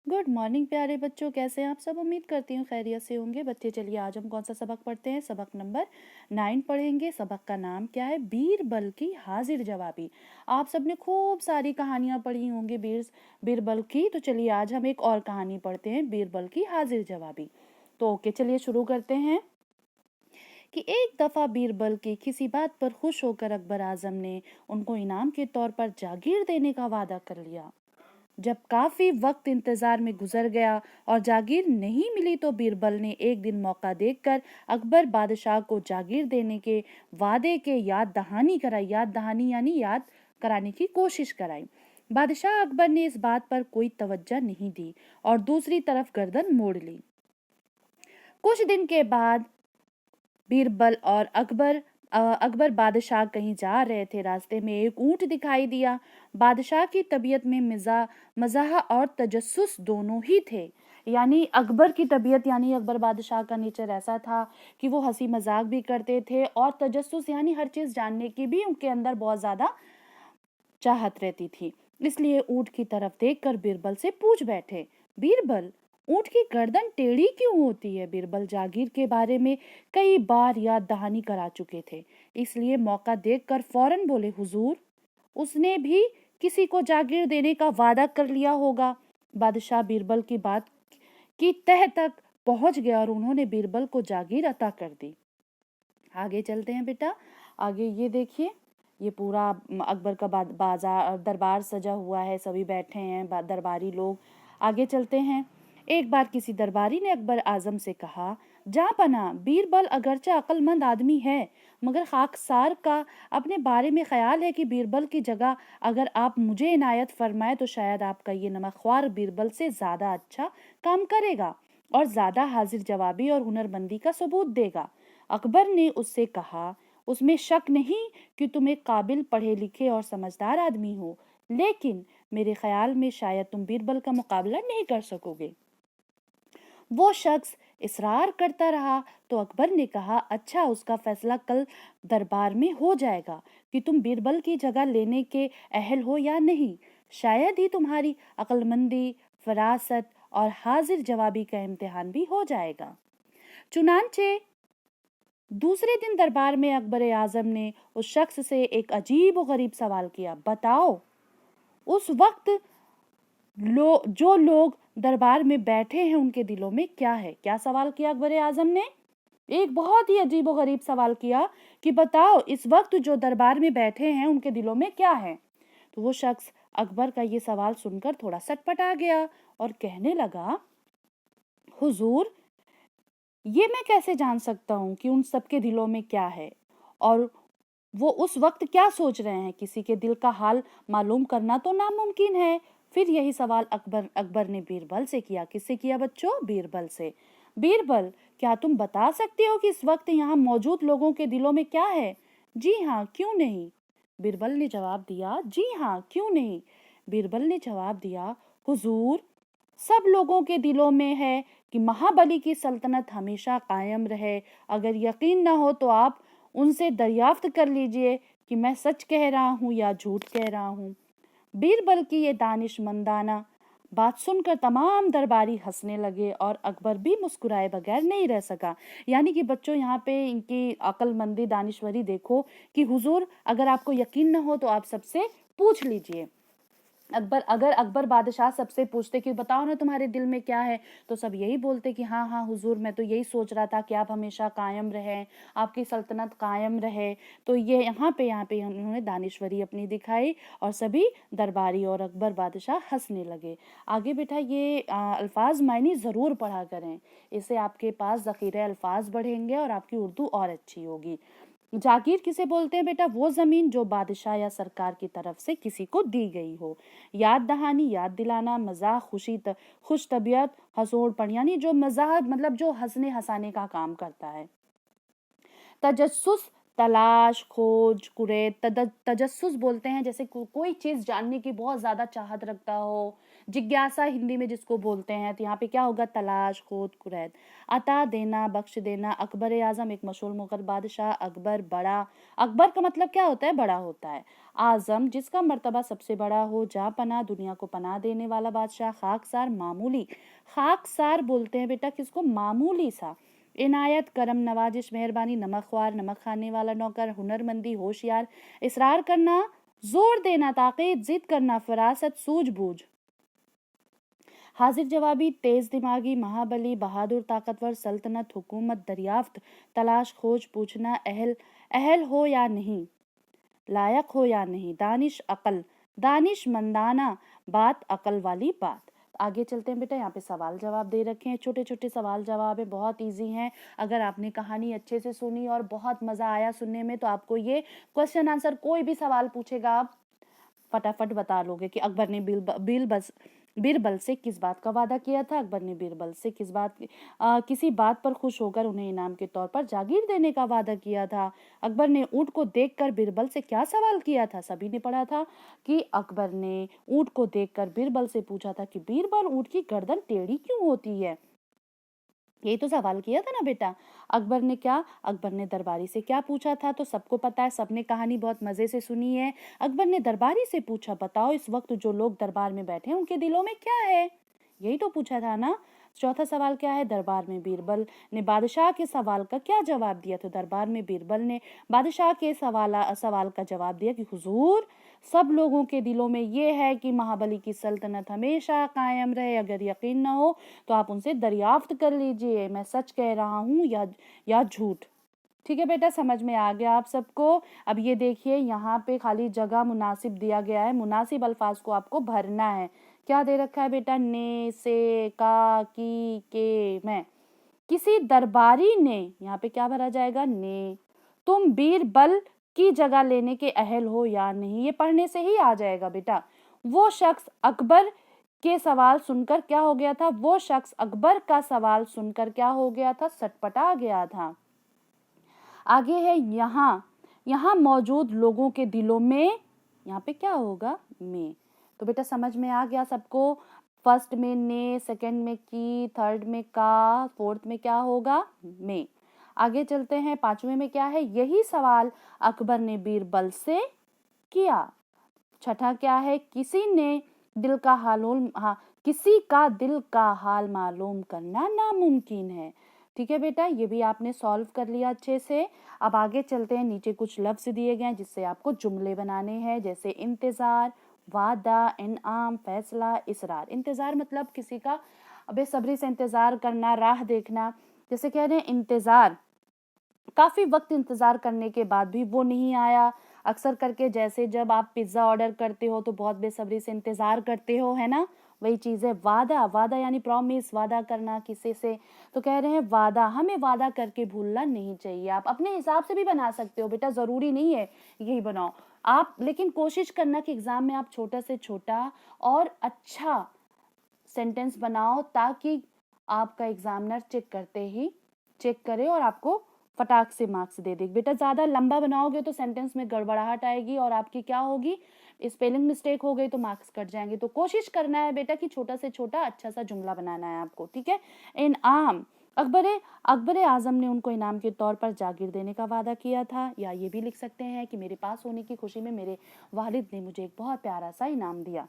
Good morning प्यारे बच्चों, कैसे हैं आप सब। उम्मीद करती हूँ खैरियत से होंगे। बच्चे चलिए आज हम कौन सा सबक पढ़ते हैं। सबक नंबर 9 पढ़ेंगे। सबक का नाम क्या है? बीरबल की हाजिर जवाबी। आप सबने खूब सारी कहानियाँ पढ़ी होंगी बीरबल की। तो चलिए आज हम एक और कहानी पढ़ते हैं, बीरबल की हाजिर जवाबी। तो ओके, चलिए शुरू करते हैं। कि एक दफ़ा बीरबल की किसी बात पर खुश होकर अकबर आजम ने उनको इनाम के तौर पर जागीर देने का वादा कर लिया। जब काफी वक्त इंतजार में गुजर गया और जागीर नहीं मिली तो बीरबल ने एक दिन मौका देखकर अकबर बादशाह को जागीर देने के वादे के याद दहानी कराई। याद दहानी यानी याद कराने की कोशिश कराई। बादशाह अकबर ने इस बात पर कोई तवज्जो नहीं दी और दूसरी तरफ गर्दन मोड़ ली। कुछ दिन के बाद बीरबल और अकबर बादशाह कहीं जा रहे थे। रास्ते में एक ऊंट दिखाई दिया। बादशाह की तबीयत में मज़ाह और तजस्सुस दोनों ही थे। यानी अकबर की तबीयत यानी अकबर बादशाह का नेचर ऐसा था कि वो हंसी मजाक भी करते थे और तजस्सुस यानी हर चीज़ जानने की भी उनके अंदर बहुत ज़्यादा चाहत रहती थी। इसलिए ऊंट की तरफ देखकर बीरबल से पूछ बैठे, बीरबल, ऊंट की गर्दन टेढ़ी क्यों होती है? बीरबल जागीर के बारे में कई बार याद दहानी करा चुके थे, इसलिए मौका देखकर फौरन बोले, हुजूर, उसने भी किसी को जागीर देने का वादा कर लिया होगा। बादशाह बीरबल की बात की तह तक पहुंच गया और उन्होंने बीरबल को जागीर अता कर दी। आगे चलते हैं बेटा। आगे ये देखिए, ये पूरा अकबर का बाजार दरबार सजा हुआ है, सभी बैठे हैं दरबारी लोग। आगे चलते हैं। एक बार किसी दरबारी ने अकबर आजम से कहा, जहाँ पना, बीरबल अगरचे अक्लमंद आदमी है, मगर खाकसार का अपने बारे में ख्याल है कि बीरबल की जगह अगर आप मुझे इनायत फरमाए तो शायद आपका ये नमकख्वार बीरबल से ज़्यादा अच्छा काम करेगा और ज़्यादा हाजिर जवाबी और हुनरमंदी का सबूत देगा। अकबर ने उससे कहा, उसमें शक नहीं कि तुम एक काबिल, पढ़े लिखे और समझदार आदमी हो, लेकिन मेरे ख्याल में शायद तुम बीरबल का मुकाबला नहीं कर सकोगे। वो शख्स इसरार करता रहा तो अकबर ने कहा, अच्छा, उसका फैसला कल दरबार में हो जाएगा कि तुम बीरबल की जगह लेने के अहल हो या नहीं। शायद ही तुम्हारी अक्लमंदी, फरासत और हाजिर जवाबी का इम्तिहान भी हो जाएगा। चुनांचे दूसरे दिन दरबार में अकबर आजम ने उस शख्स से एक अजीब और गरीब सवाल किया, बताओ, उस वक्त जो लोग दरबार में बैठे हैं उनके दिलों में क्या है? क्या सवाल किया अकबर आजम ने? एक बहुत ही अजीब और गरीब सवाल किया कि बताओ, इस वक्त जो दरबार में बैठे हैं उनके दिलों में क्या है? तो वो शख्स अकबर का ये सवाल सुनकर थोड़ा सटपटा गया और कहने लगा, हुजूर, ये मैं कैसे जान सकता हूँ कि उन सबके दिलों में क्या है और वो उस वक्त क्या सोच रहे हैं? किसी के दिल का हाल मालूम करना तो नामुमकिन है। फिर यही सवाल अकबर ने बीरबल से किया। किससे किया बच्चों? बीरबल से। बीरबल, क्या तुम बता सकते हो कि इस वक्त यहाँ मौजूद लोगों के दिलों में क्या है? जी हाँ, क्यों नहीं? बीरबल ने जवाब दिया, जी हाँ, क्यों नहीं? बीरबल ने जवाब दिया, हुजूर, सब लोगों के दिलों में है कि महाबली की सल्तनत हमेशा कायम रहे। अगर यकीन न हो तो आप उनसे दरियाफ्त कर लीजिए कि मैं सच कह रहा हूँ या झूठ कह रहा हूँ। बीरबल की ये दानिशमंदाना बात सुनकर तमाम दरबारी हंसने लगे और अकबर भी मुस्कुराए बगैर नहीं रह सका। यानी कि बच्चों, यहाँ पे इनकी अक्लमंदी, दानिश्वरी देखो कि हुजूर, अगर आपको यकीन न हो तो आप सबसे पूछ लीजिए। अगर अकबर बादशाह सबसे पूछते कि बताओ ना तुम्हारे दिल में क्या है, तो सब यही बोलते कि हाँ हाँ हुजूर, मैं तो यही सोच रहा था कि आप हमेशा कायम रहें, आपकी सल्तनत कायम रहे। तो ये यहाँ पे उन्होंने दानिश्वरी अपनी दिखाई और सभी दरबारी और अकबर बादशाह हंसने लगे। आगे बेटा ये अल्फाज मायनी ज़रूर पढ़ा करें, इससे आपके पास ज़ख़ीरे अल्फाज बढ़ेंगे और आपकी उर्दू और अच्छी होगी। जागीर किसे बोलते हैं बेटा? वो जमीन जो बादशाह या सरकार की तरफ से किसी को दी गई हो। याद दहानी, याद दिलाना, मजाक, खुश तबीयत, हंसोड़ पन, यानी जो मजाक मतलब जो हंसने हंसाने का काम करता है। तजस्सुस, तलाश, खोज, कुरे, तजस्सुस बोलते हैं जैसे कोई चीज जानने की बहुत ज्यादा चाहत रखता हो, जिज्ञासा हिंदी में जिसको बोलते हैं, तो यहाँ पे क्या होगा, तलाश, खोज, कुरैद। अता देना, बख्श देना। अकबर आजम एक मशहूर मुगल बादशाह। अकबर बड़ा, अकबर का मतलब क्या होता है, बड़ा होता है। आजम जिसका मर्तबा सबसे बड़ा हो। जा पना दुनिया को पनाह देने वाला बादशाह। खाकसार मामूली, खाकसार बोलते हैं बेटा किसको, मामूली सा। इनायत करम नवाजिश मेहरबानी। नमकख्वार नमक खाने वाला नौकर। हुनरमंदी होशियार। इसरार करना जोर देना। ताकीद जिद करना। फरासत सूझबूझ। हाजिर जवाबी तेज दिमागी। महाबली बहादुर ताकतवर। सल्तनत हुकूमत। दरियाफ्त तलाश खोज पूछना। अहल अहल हो या नहीं, लायक हो या नहीं। दानिश अकल, दानिशमंदाना बात, अकल वाली बात। आगे चलते हैं बेटा, यहाँ पे सवाल जवाब दे रखे हैं, छोटे छोटे सवाल जवाब है, बहुत इजी हैं। अगर आपने कहानी अच्छे से सुनी और बहुत मजा आया सुनने में, तो आपको ये क्वेश्चन आंसर कोई भी सवाल पूछेगा आप फटाफट बता लोगे कि अकबर ने बीरबल से किस बात का वादा किया था। अकबर ने बीरबल से किसी बात पर खुश होकर उन्हें इनाम के तौर पर जागीर देने का वादा किया था। अकबर ने ऊंट को देखकर बीरबल से क्या सवाल किया था। सभी ने पढ़ा था कि अकबर ने ऊंट को देखकर बीरबल से पूछा था कि बीरबल, ऊंट की गर्दन टेढ़ी क्यों होती है। यही तो सवाल किया था ना बेटा। अकबर ने दरबारी से क्या पूछा था, तो सबको पता है, सबने कहानी बहुत मजे से सुनी है। अकबर ने दरबारी से पूछा, बताओ इस वक्त जो लोग दरबार में बैठे हैं उनके दिलों में क्या है। यही तो पूछा था ना। चौथा सवाल क्या है, दरबार में बीरबल ने बादशाह के सवाल का क्या जवाब दिया। तो दरबार में बीरबल ने बादशाह के सवाल का जवाब दिया कि हुजूर, सब लोगों के दिलों में ये है कि महाबली की सल्तनत हमेशा कायम रहे। अगर यकीन न हो तो आप उनसे दरियाफ्त कर लीजिए, मैं सच कह रहा हूँ या झूठ। ठीक है बेटा, समझ में आ गया आप सबको। अब ये देखिए, यहाँ पे खाली जगह मुनासिब दिया गया है, मुनासिब अल्फाज को आपको भरना है। क्या दे रखा है बेटा, ने, से, का, की, के, मैं। किसी दरबारी ने, यहाँ पे क्या भरा जाएगा, ने। तुम बीरबल की जगह लेने के अहल हो या नहीं, ये पढ़ने से ही आ जाएगा बेटा। वो शख्स अकबर के सवाल सुनकर क्या हो गया था, वो शख्स अकबर का सवाल सुनकर क्या हो गया था, सटपटा गया था। आगे है यहाँ मौजूद लोगों के दिलों में, यहाँ पे क्या होगा, में। तो बेटा समझ में आ गया सबको। फर्स्ट में ने, सेकंड में की, थर्ड में का, फोर्थ में क्या होगा, में। आगे चलते हैं, पांचवें में क्या है, यही सवाल अकबर ने बीरबल से किया। छठा क्या है, किसी का दिल का हाल मालूम करना नामुमकिन है। ठीक है बेटा, ये भी आपने सॉल्व कर लिया अच्छे से। अब आगे चलते हैं, नीचे कुछ लफ्ज दिए गए हैं जिससे आपको जुमले बनाने हैं, जैसे इंतजार, वादा, इनाम, फैसला, इसरार। इंतजार मतलब किसी का बेसब्री से इंतजार करना, राह देखना। जैसे कह रहे हैं इंतजार, काफी वक्त इंतजार करने के बाद भी वो नहीं आया। अक्सर करके जैसे जब आप पिज्जा ऑर्डर करते हो तो बहुत बेसब्री से इंतजार करते हो, है ना, वही चीज है वादा। वादा यानी प्रॉमिस, वादा करना किसी से। तो कह रहे हैं वादा, हमें वादा करके भूलना नहीं चाहिए। आप अपने हिसाब से भी बना सकते हो बेटा, जरूरी नहीं है यही बनाओ आप, लेकिन कोशिश करना कि एग्जाम में आप छोटा से छोटा और अच्छा सेंटेंस बनाओ, ताकि आपका एग्जामिनर चेक करे और आपको फटाक से मार्क्स दे दे। बेटा ज्यादा लंबा बनाओगे तो सेंटेंस में गड़बड़ाहट आएगी और आपकी क्या होगी, स्पेलिंग मिस्टेक हो गई तो मार्क्स कट जाएंगे। तो कोशिश करना है बेटा कि छोटा से छोटा अच्छा सा जुमला बनाना है आपको। ठीक है, इनाम, अकबर आजम ने उनको इनाम के तौर पर जागीर देने का वादा किया था। या ये भी लिख सकते हैं कि मेरे पास होने की खुशी में मेरे वालिद ने मुझे एक बहुत प्यारा सा इनाम दिया।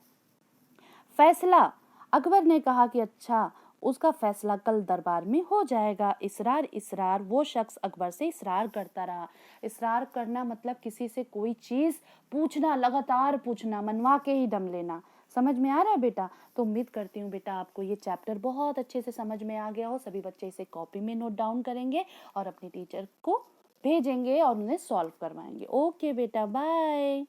फैसला, अकबर ने कहा कि अच्छा, उसका फैसला कल दरबार में हो जाएगा। इसरार, वो शख्स अकबर से इसरार करता रहा। इसरार करना मतलब किसी से कोई चीज पूछना, लगातार पूछना, मनवा के ही दम लेना। समझ में आ रहा है बेटा। तो उम्मीद करती हूँ बेटा आपको ये चैप्टर बहुत अच्छे से समझ में आ गया हो। सभी बच्चे इसे कॉपी में नोट डाउन करेंगे और अपने टीचर को भेजेंगे और उन्हें सॉल्व करवाएंगे। ओके बेटा, बाय।